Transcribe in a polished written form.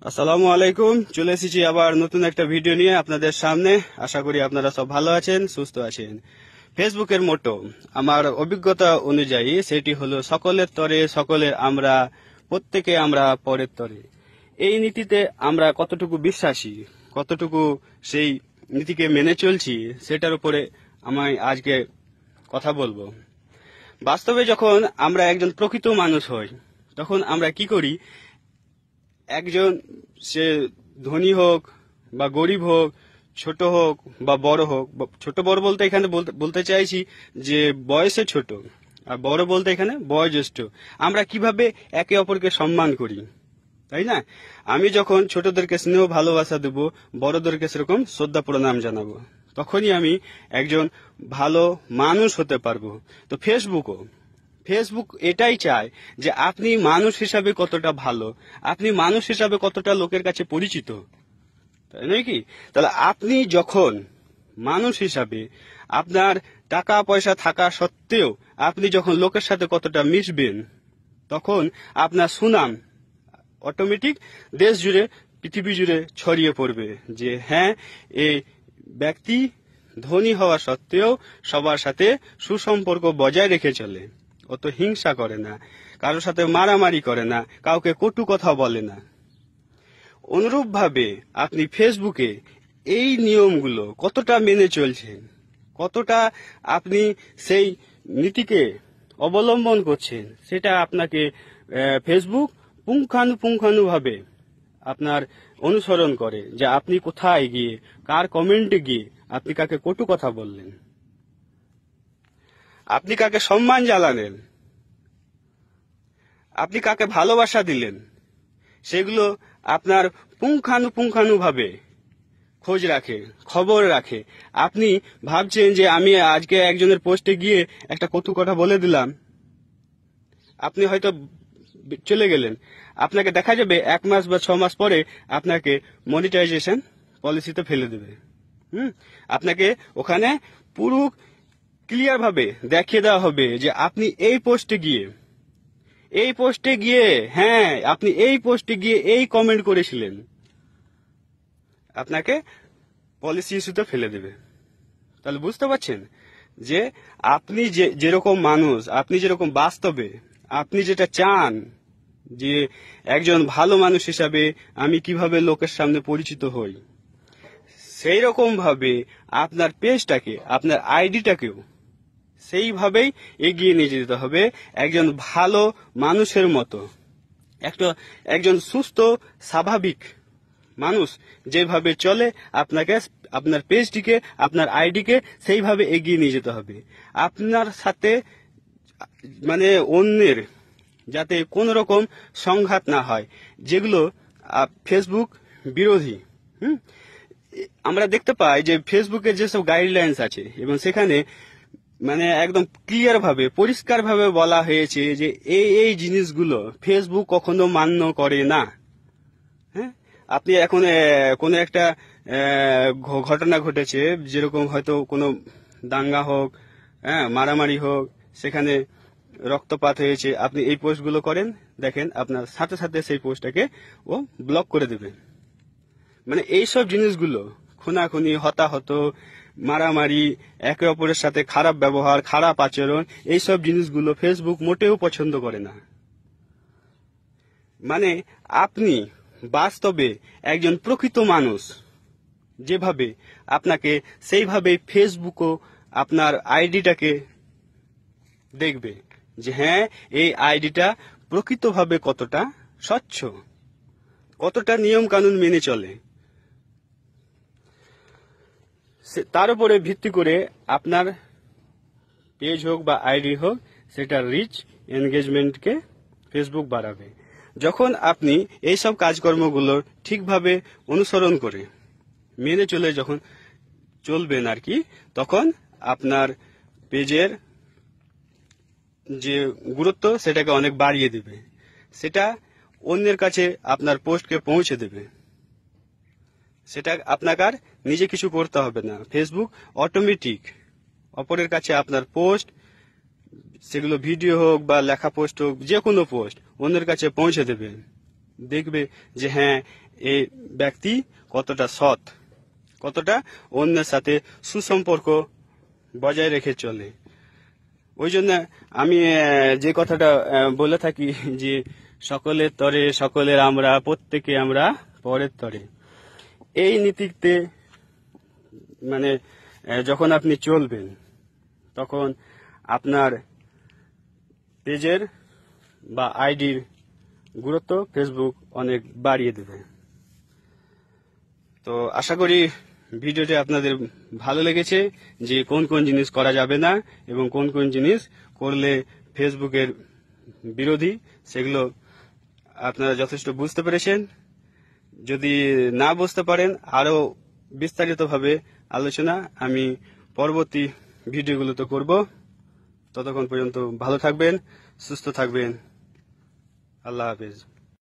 আসসালামু আলাইকুম। চলে এসেছি আবার নতুন একটা ভিডিও নিয়ে আপনাদের সামনে। আশা করি আপনারা সব ভালো আছেন, সুস্থ আছেন। ফেসবুকের মোটো আমার অভিজ্ঞতা অনুযায়ী সেটি হলো সকলের তরে সকলের আমরা, প্রত্যেকে আমরা পরের তরে। এই নীতিতে আমরা কতটুকু বিশ্বাসী, কতটুকু সেই নীতিকে মেনে চলছি, সেটার উপরে আমি আজকে কথা বলবো। বাস্তবে যখন আমরা একজন প্রকৃত মানুষ হই, তখন আমরা কি করি? একজন সে ধনী হোক বা গরিব হোক, ছোট হোক বা বড় হোক, ছোট বড় বলতে এখানে বলতে চাইছি যে বয়সে ছোট, আর বড় বলতে এখানে বয়োজ্যেষ্ঠ। আমরা কিভাবে একে অপরকে সম্মান করি, তাই না? আমি যখন ছোটদেরকে স্নেহ ভালোবাসা দেব, বড়দেরকে সেরকম শ্রদ্ধা প্রণাম জানাবো, তখনই আমি একজন ভালো মানুষ হতে পারবো। তো ফেসবুক এটাই চায় যে আপনি মানুষ হিসাবে কতটা ভালো, আপনি মানুষ হিসাবে কতটা লোকের কাছে পরিচিত, তাই নয় কি? তাহলে আপনি যখন মানুষ হিসাবে আপনার টাকা পয়সা থাকা সত্ত্বেও আপনি যখন লোকের সাথে কতটা মিশবেন, তখন আপনার সুনাম অটোমেটিক দেশ জুড়ে, পৃথিবী জুড়ে ছড়িয়ে পড়বে যে হ্যাঁ, এই ব্যক্তি ধনী হওয়া সত্ত্বেও সবার সাথে সুসম্পর্ক বজায় রেখে চলে, অত হিংসা করে না, কারোর সাথে মারামারি করে না, কাউকে কটু কথা বলে না। অনুরূপভাবে আপনি ফেসবুকে এই নিয়মগুলো কতটা মেনে চলছেন, কতটা আপনি সেই নীতিকে অবলম্বন করছেন, সেটা আপনাকে ফেসবুক পুঙ্খানুপুঙ্খানুভাবে আপনার অনুসরণ করে যে আপনি কোথায় গিয়ে, কার কমেন্টে গিয়ে আপনি কাকে কটু কথা বললেন, আপনি কাকে সম্মান জানালেন, আপনি কাকে ভালোবাসা দিলেন, সেগুলো আপনার পুঙ্খানুপুঙ্খানুভাবে খোঁজ রাখে, খবর রাখে। আপনি ভাবছেন যে আমি আজকে একজনের পোস্টে গিয়ে একটা কটু কথা বলে দিলাম, আপনি হয়তো চলে গেলেন, আপনাকে দেখা যাবে 1 মাস বা 6 মাস পরে আপনাকে মনিটাইজেশন পলিসিতে ফেলে দেবে। আপনাকে ওখানে পুরো ক্লিয়ার ভাবে দেখিয়ে দেওয়া হবে যে আপনি এই পোস্টে গিয়ে হ্যাঁ, আপনি এই পোস্টে গিয়ে এই কমেন্ট করেছিলেন, আপনাকে পলিসি ইস্যুতে ফেলে দেবে। তাহলে বুঝতে পারছেন যে আপনি যেরকম মানুষ, আপনি যেরকম বাস্তবে আপনি যেটা চান যে একজন ভালো মানুষ হিসাবে আমি কিভাবে লোকের সামনে পরিচিত হই, সেই রকম ভাবে আপনার পেজটাকে, আপনার আইডিটাকেও সেইভাবেই এগিয়ে নিয়ে যেতে হবে একজন ভালো মানুষের মতো। একজন সুস্থ স্বাভাবিক মানুষ যেভাবে চলে, আপনাকে আপনার পেজটিকে, আপনার আইডিকে সেইভাবে এগিয়ে নিয়ে যেতে হবে। আপনার সাথে মানে অন্যের যাতে কোন রকম সংঘাত না হয়, যেগুলো ফেসবুক বিরোধী। আমরা দেখতে পাই যে ফেসবুকের যেসব গাইডলাইন্স আছে, এবং সেখানে মানে একদম ক্লিয়ার ভাবে, পরিষ্কার ভাবে বলা হয়েছে যে এই জিনিসগুলো ফেসবুক কখনো মান্য করে না। হ্যাঁ, আপনি এখন কোনো একটা ঘটনা ঘটেছে, যেরকম হয়তো কোনো দাঙ্গা হোক, হ্যাঁ, মারামারি হোক, সেখানে রক্তপাত হয়েছে, আপনি এই পোস্টগুলো করেন, দেখেন আপনার সাথে সাথে সেই পোস্টটাকে ও ব্লক করে দেবে। মানে এইসব জিনিসগুলো, খুনাখুনি, হতাহত, মারামারি, একে অপরের সাথে খারাপ ব্যবহার, খারাপ আচরণ, এইসব জিনিসগুলো ফেসবুক মোটেও পছন্দ করে না। মানে আপনি বাস্তবে একজন প্রকৃত মানুষ যেভাবে, আপনাকে সেইভাবে ফেসবুকও আপনার আইডিটাকে দেখবে যে হ্যাঁ, এই আইডিটা প্রকৃতভাবে কতটা স্বচ্ছ, কতটা নিয়ম কানুন মেনে চলে। তার উপরে ভিত্তি করে আপনার পেজ হোক বা আইডি হোক, সেটা রিচ এনগেজমেন্টকে ফেসবুক বাড়াবে। যখন আপনি এইসব কাজকর্মগুলো ঠিকভাবে অনুসরণ করে মেনে চলে যখন চলবেন আর কি, তখন আপনার পেজের যে গুরুত্ব সেটাকে অনেক বাড়িয়ে দেবে, সেটা অন্যের কাছে আপনার পোস্টকে পৌঁছে দেবে। সেটা আপনাকে আর নিজে কিছু করতে হবে না, ফেসবুক অটোমেটিক অপরের কাছে আপনার পোস্ট, সেগুলো ভিডিও হোক বা লেখা পোস্ট হোক, যে কোনো পোস্ট অন্যের কাছে পৌঁছে দেবে। দেখবে যে হ্যাঁ এই ব্যক্তি কতটা সৎ, কতটা অন্যের সাথে সুসম্পর্ক বজায় রেখে চলে। ওই জন্য আমি যে কথাটা বলে থাকি যে সকলের তরে সকলের আমরা, প্রত্যেকে আমরা পরের তরে। এই নীতিতে মানে যখন আপনি চলবেন তখন আপনার পেজের বা আইডির গুরুত্ব ফেসবুক অনেক বাড়িয়ে দেবে। তো আশা করি ভিডিওটি আপনাদের ভালো লেগেছে, যে কোন কোন জিনিস করা যাবে না এবং কোন কোন জিনিস করলে ফেসবুকের বিরোধী, সেগুলো আপনারা যথেষ্ট বুঝতে পেরেছেন। যদি না বুঝতে পারেন আরো বিস্তারিতভাবে আলোচনা আমি পরবর্তী ভিডিওগুলোতে করব। ততক্ষণ পর্যন্ত ভালো থাকবেন, সুস্থ থাকবেন। আল্লাহ হাফেজ।